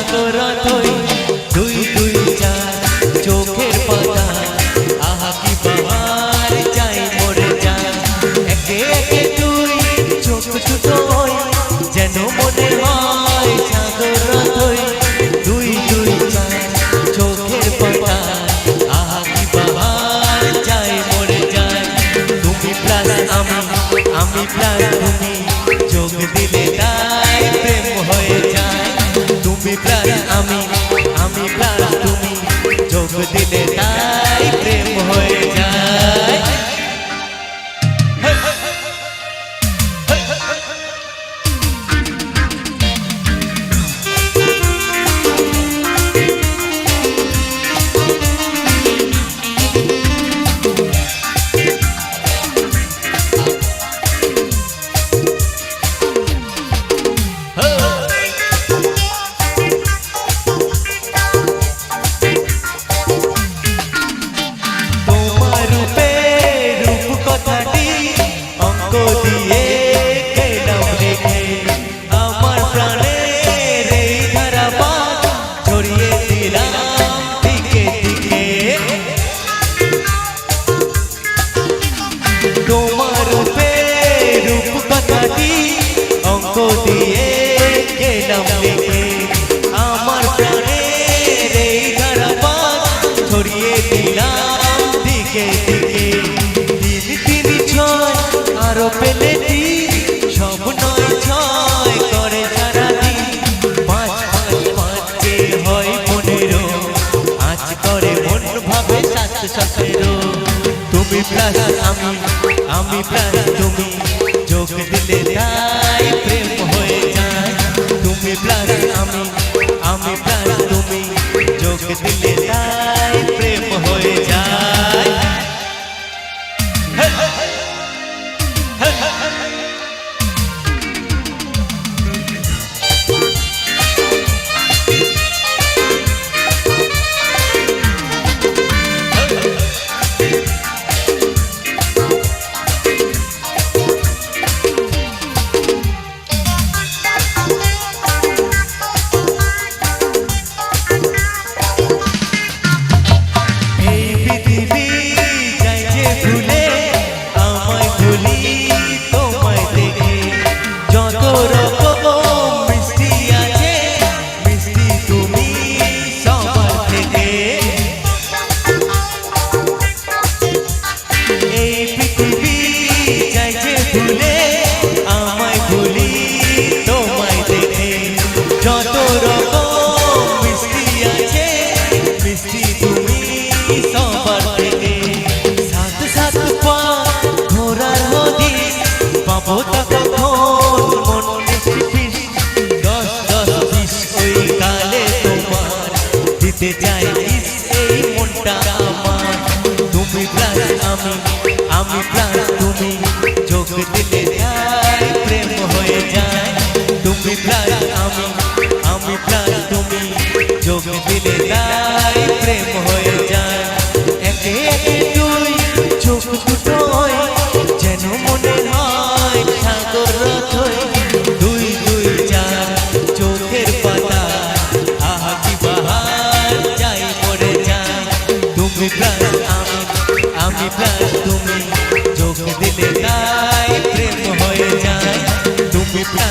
সাগরথই দুই দুই চার চোখের পাতা আহা কি বাহার যাই মরে যায় একে একে তুই চোখ দুটো যেন মনে হয় সাগরথই দুই দুই চার চোখের পাতা আহা কি বাহার যাই মরে যায় তুমি প্লাস আমি প্লাস তুমি যোগ দিলে তাই প্রেম হয়ে যায় তুমি প্লাস আমি প্লাস তুমি যোগ দিলে তাই প্রেম হয়ে যায় তোমার রূপে রূপ কথাটি অঙ্ক দিয়ে গেলাম লিখে আমার প্রাণের এই ধারাপাত ছড়িয়ে দিলাম দিকে দিকে তিন তিন ছয় আরো পেলে সব নয় ছয় করে সারাদিন পাঁচ পাঁচ পাঁচকে হয় 15 আজ করে মন ভাবে 7 তুমি প্লাস আমি প্লাস তুমি যোগ দিলে তাই প্রেম হয়ে যায় তুমি প্লাস আমি প্লাস তুমি যোগ দিলে তাই প্রেম হয়ে যায় এই মনটা আমার তুমি প্লাস আমি প্লাস তুমি যোগ দিলে তাই প্রেম হয়ে যায় তুমি প্লাস আমি প্লাস তুমি যোগ দিলে তাই প্রেম হয়ে যায় একে একে দুই চোখ দুটো যেন মনে হয় সাগরথই দুই দুই চার চোখের পাতা আহা কি বাহার যাই মরে যায় তুমি প্লাস আমি প্লাস তুমি যোগ দিলে তাই প্রেম হয়ে যায় তুমি প্লাস